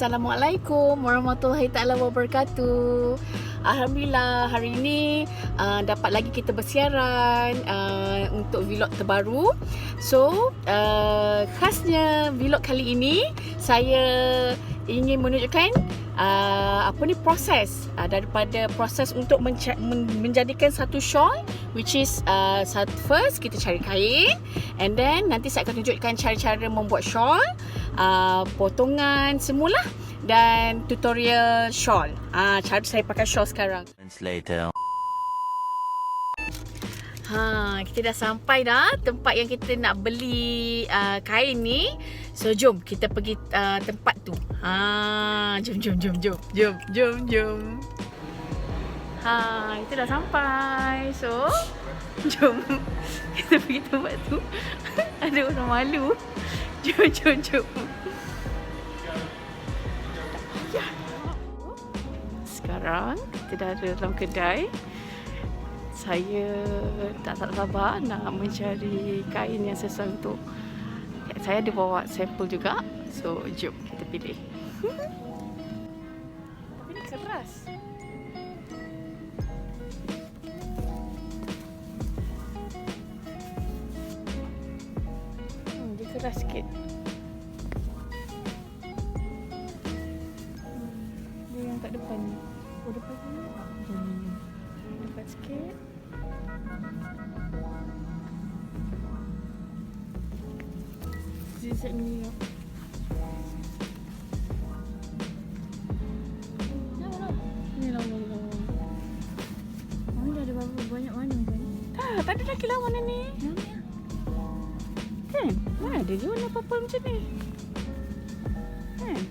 Assalamualaikum warahmatullahi taala wabarakatuh. Alhamdulillah hari ini dapat lagi kita bersiaran untuk vlog terbaru. So khasnya vlog kali ini saya ingin menunjukkan proses daripada proses untuk menjadikan satu shawl, which is first kita cari kain, and then nanti saya akan tunjukkan cara-cara membuat shawl, potongan semualah, dan tutorial shawl. Cara saya pakai shawl sekarang. Later. Kita dah sampai dah tempat yang kita nak beli kain ni. So jom kita pergi tempat tu. Jom. Kita dah sampai. So jom kita pergi tempat tu. Ada orang malu. Jom. Sekarang kita dah ada dalam kedai. Saya tak sabar nak mencari kain yang sesuai untuk. Saya ada bawa sampel juga. So jom kita pilih. Tapi ni keras. Dia keras sikit. Dia yang kat depan ni. Oh, depan ni. Depan sikit. Zigzag ni. Ni lah. Mana dah ada berapa banyak warna kan? Tak ada lagi lah warna ni. Kan? Mana ada je warna purple macam ni? Kan?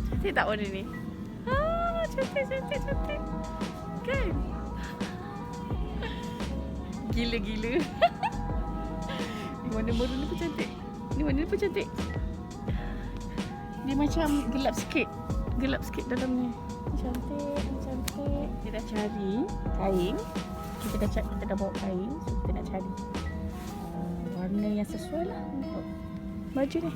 Cantik tak warna ni? Cantik. Kan? Gila. Ni warna maroon ni pun cantik. Ni warna ni pun cantik. Dia macam gelap sikit dalam ni. Cantik. Kita dah cari kain. Kita dah bawa kain. So kita nak cari warna yang sesuai lah untuk baju ni.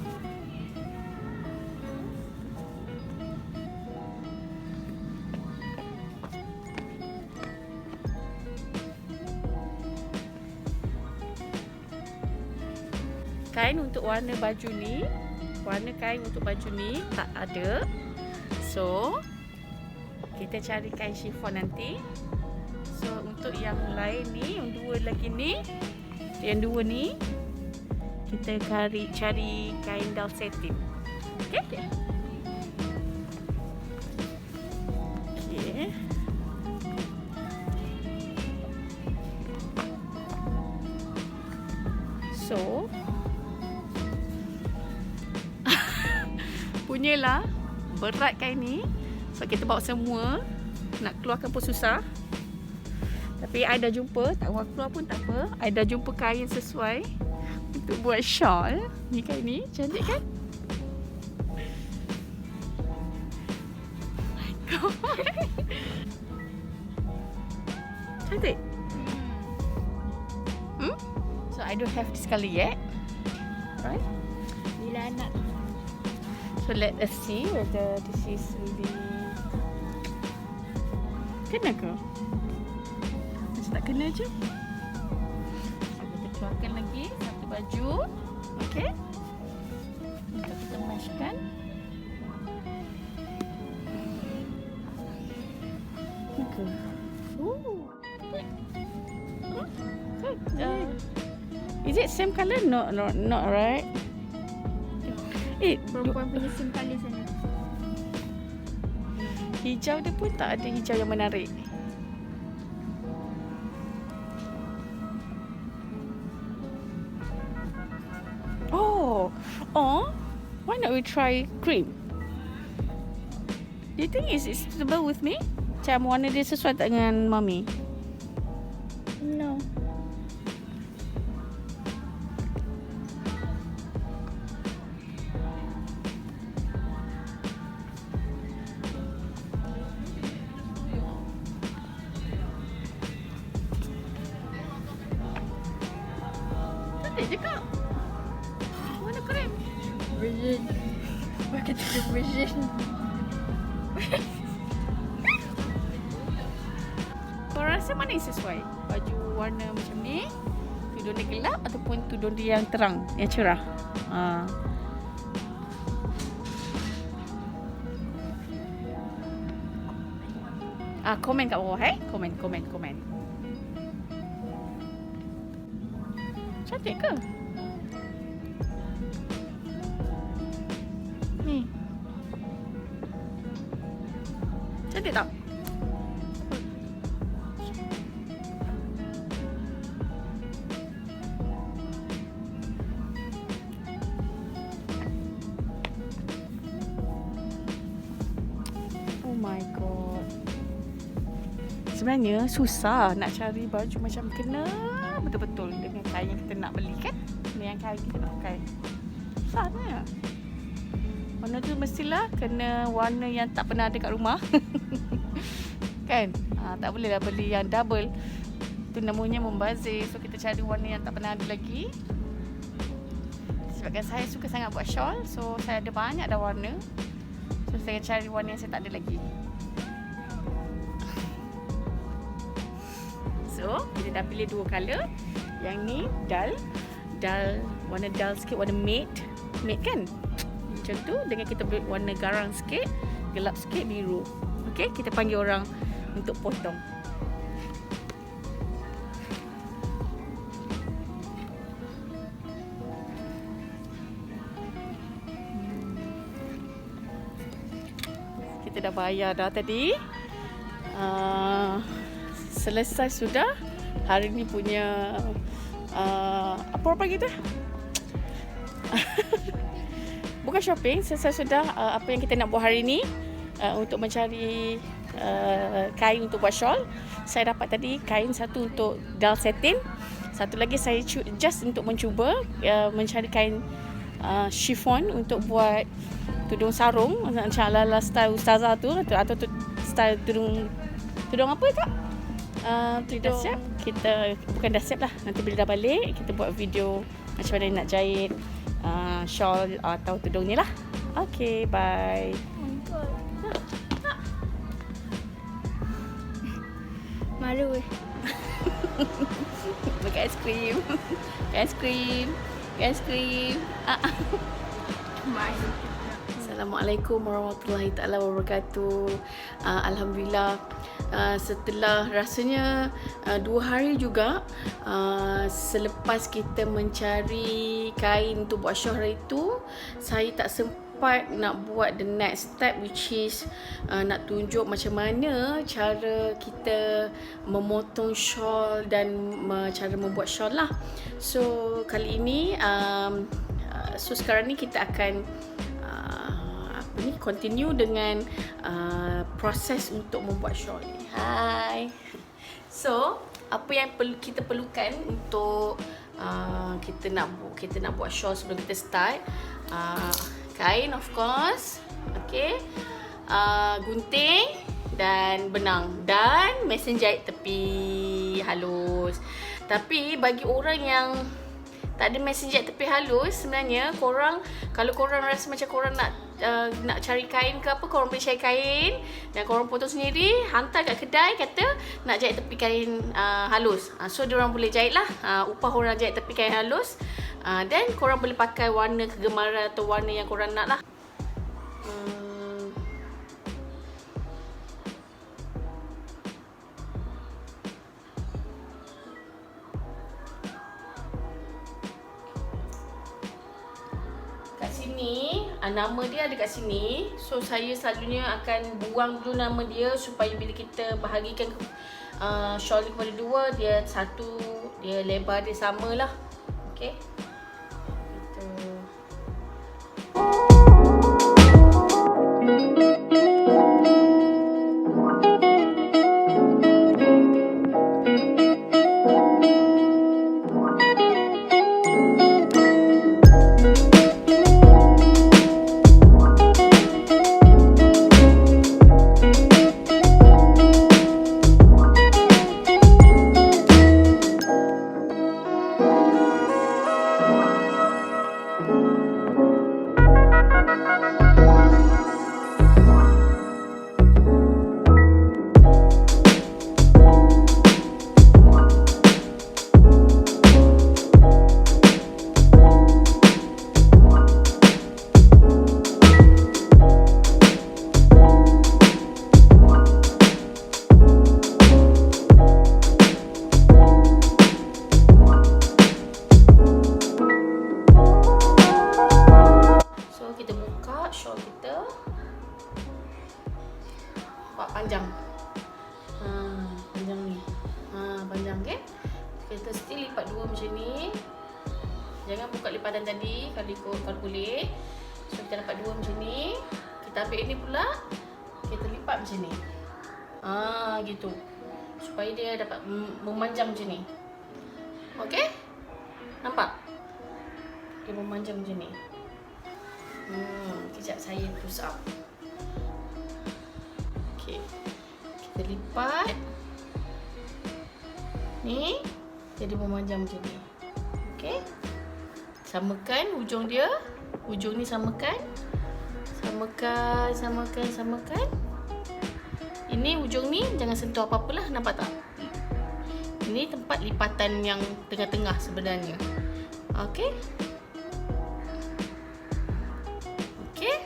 Kain untuk warna baju ni, warna kain untuk baju ni tak ada. So kita cari kain chiffon nanti. So untuk yang lain ni, yang dua lagi ni, yang dua ni kita cari kain down satin. Okay? So punyalah berat kain ni. So kita bawa semua. Nak keluarkan pun susah. Tapi I dah jumpa. Tak keluar pun tak apa. I dah jumpa kain sesuai untuk buat shawl. Ni kain ni cantik kan? Oh my god. Cantik. So I don't have this colour yet. Right? Bila nak. So let us see whether this is really kena ke? Macam tak kena je. So kita keluarkan lagi satu baju. Okay. Untuk kita mashkan. Okay. Is it same colour? No, not right. Perempuan punya sim colour sana. Hijau dia pun tak ada hijau yang menarik. Oh, why not we try cream? Do you think is it suitable with me? Macam warna dia sesuai tak dengan mami? No. Cantik je kak. Warna krem. Virgin. Pakai tudung virgin. Korang rasa mana yang sesuai? Baju warna macam ni, tudung dia gelap ataupun tudung dia yang terang, yang cerah? Komen kat bawah komen. Cantik ke? Ni. Cantik tak? Oh my god. Sebenarnya susah nak cari baju macam kena betul-betul dengan kain yang kita nak beli kan? Dengan kain kita nak pakai. Susah sebenarnya. Warna tu mestilah kena warna yang tak pernah ada kat rumah. Kan? Tak boleh lah beli yang double. Tu namanya membazir. So kita cari warna yang tak pernah ada lagi. Sebabkan saya suka sangat buat shawl. So saya ada banyak dah warna. So saya cari warna yang saya tak ada lagi. So kita dah pilih 2 colour. Yang ni dull, warna dull sikit, warna matte kan? Macam tu. Dengan kita beli warna garang sikit, gelap sikit, biru. Okey, kita panggil orang untuk potong. Kita dah bayar dah tadi. Selesai sudah hari ni punya apa kita? Bukan shopping, selesai sudah apa yang kita nak buat hari ni untuk mencari kain untuk buat shawl. Saya dapat tadi kain satu untuk dull satin, satu lagi saya just untuk mencuba mencari kain chiffon untuk buat tudung sarung macam ala-ala style ustazah tu atau style tudung apa tak? Dah siap. Kita bukan dah siap lah. Nanti bila dah balik kita buat video macam mana nak jahit shawl atau tudung ni lah. Okay, bye. Malu eh. Makan aiskrim. Aiskrim. Assalamualaikum warahmatullahi taala wabarakatuh. Alhamdulillah, setelah rasanya 2 hari juga selepas kita mencari kain untuk buat shawl itu, saya tak sempat nak buat the next step, which is nak tunjuk macam mana cara kita memotong shawl dan cara membuat shawl lah. So kali ini sekarang ni kita akan continue dengan proses untuk membuat shawl ni. Hai. So, apa yang kita perlukan untuk kita nak buat shawl sebelum kita start? Kain, of course. Okay. Gunting dan benang dan mesin jahit tepi halus. Tapi bagi orang yang tak ada mesin jahit tepi halus, sebenarnya kalau korang rasa macam korang nak cari kain ke apa, korang boleh cari kain dan korang potong sendiri, hantar kat kedai kata nak jahit tepi kain halus. So diorang boleh jahit lah, upah orang jahit tepi kain halus, dan korang boleh pakai warna kegemaran atau warna yang korang nak lah. Nama dia ada kat sini. So saya selalunya akan buang dulu nama dia supaya bila kita bahagikan shawl ni kepada 2, dia satu, dia lebar dia samalah. Okey. shawl kita. Nampak panjang. Panjang ni. Panjang kan? Kita still lipat dua macam ni. Jangan buka lipatan tadi kalau boleh. So kita dapat dua macam ni. Kita ambil ini pula. Kita lipat macam ni. Gitu. Supaya dia dapat memanjang macam ni. Okey? Nampak? Dia memanjang macam ni. Kejap saya close up. Okey. Kita lipat. Ni jadi memanjang macam ni. Okey? Samakan hujung dia. Hujung ni samakan. Samakan. Ini hujung ni jangan sentuh apa-apalah, nampak tak? Ini tempat lipatan yang tengah-tengah sebenarnya. Okey? Okey?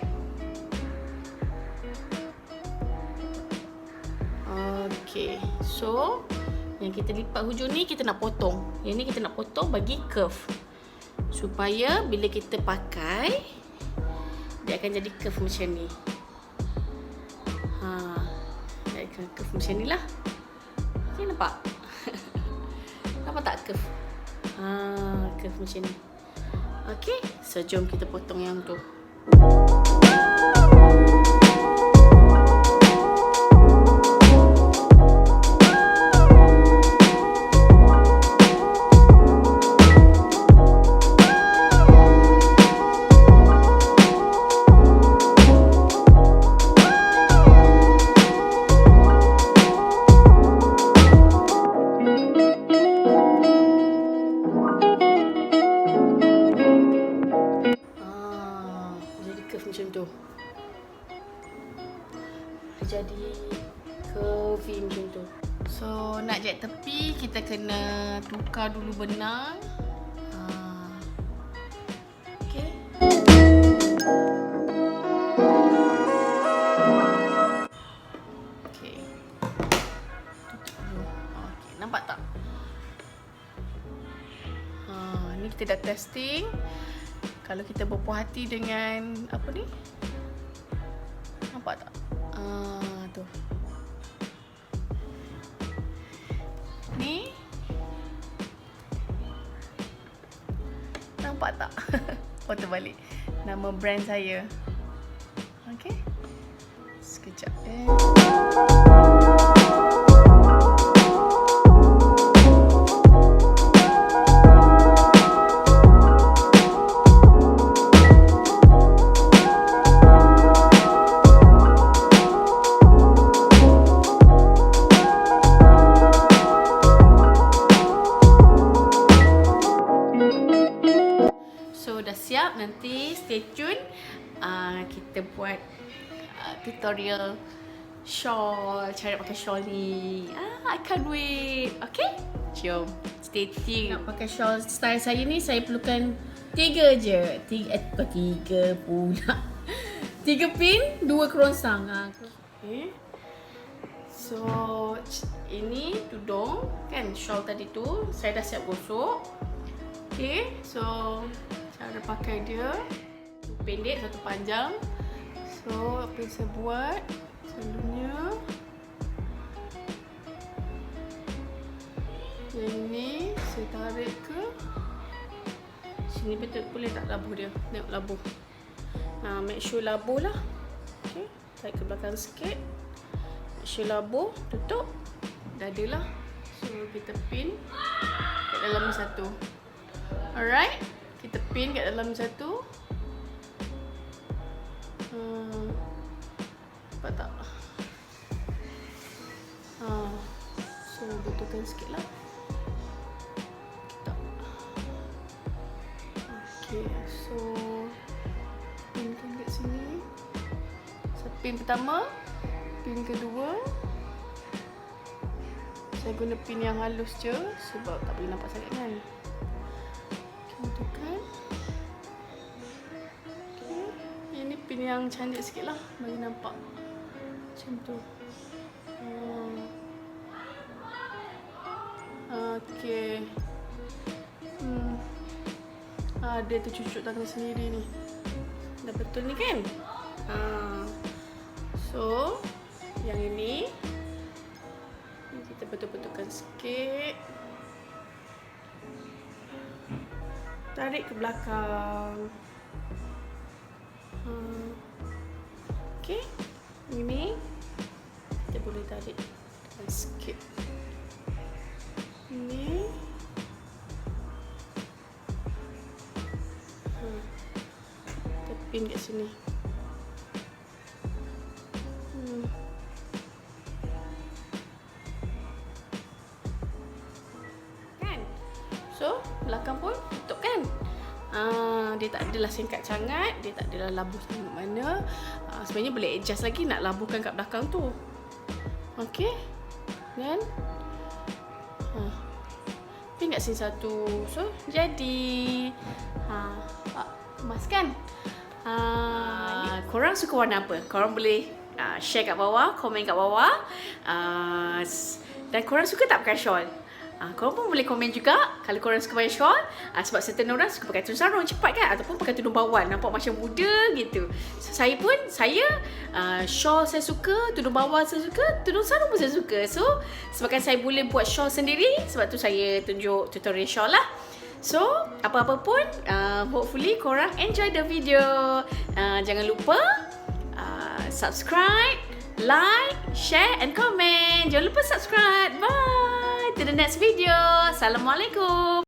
Okey. So, yang kita lipat hujung ni kita nak potong. Yang ni kita nak potong bagi curve. Supaya bila kita pakai, dia akan jadi curve macam ni. Dia akan curve macam ni lah. Okay, nampak? Nampak tak curve? Curve macam ni. Okay, so jom kita potong yang tu. Macam tu. Jadi curvy macam tu. So nak jahit tepi kita kena tukar dulu benang. Okey. Okey. Tutup dulu. Okey, nampak tak? Ni kita dah testing. Kalau kita berpuas hati dengan apa ni? Nampak tak? Tu. Ni. Nampak tak? Foto balik. Nama brand saya. Okey. Sekejap. Siap, nanti stay tune. Kita buat tutorial shawl, cara pakai shawl ni. I can't wait. Okay, jom stay tune. Nak pakai shawl style saya ni, saya perlukan 3 je. 3 pula. 3 pin, 2 kerongsang. Okay. So ini tudung kan, shawl tadi tu saya dah siap gosok. Okay, so cara pakai dia satu pendek, satu panjang. So apa yang saya buat selalunya, yang ini saya tarik ke sini. Betul, boleh tak labuh dia? Tengok labuh. Make sure labuh lah. Okay, tarik ke belakang sikit. Make sure labuh, tutup. Dah ada lah. So kita pin kat dalam satu. Alright, kita pin kat dalam satu. Nampak tak? So betulkan sikit lah. Okay, so pinkan kat sini. So pin pertama, pin kedua. Saya guna pin yang halus je sebab tak boleh nampak sangat kan. Betulkan. Okay. Ini pin yang cantik sikit lah bagi nampak macam tu. Okay. Dia tercucuk tangan sendiri ni. Dah betul ni kan? So yang ini kita betul-betulkan sikit, tarik ke belakang. Okay, ini kita boleh tarik sikit. Ini kita pin kat sini. Kan? So, belakang pun tutup kan? Dia tak adalah singkat sangat, dia tak adalah labuh mana. Sebenarnya boleh adjust lagi nak labuhkan kat belakang tu. Okey. Dan pin kat sini satu. So, jadi emas kan? Korang suka warna apa? Korang boleh share kat bawah, komen kat bawah. Dan korang suka tak pakai shawl? Korang pun boleh komen juga kalau korang suka pakai shawl. Sebab certain orang suka pakai tudung sarung cepat kan, ataupun pakai tudung bawal, nampak macam muda gitu. So, saya shawl saya suka, tudung bawal saya suka, tudung sarung pun saya suka. So sebabkan saya boleh buat shawl sendiri, sebab tu saya tunjuk tutorial shawl lah. So apa-apa pun, hopefully korang enjoy the video. Jangan lupa subscribe, like, share and comment. Jangan lupa subscribe. Bye. To the next video. Assalamualaikum.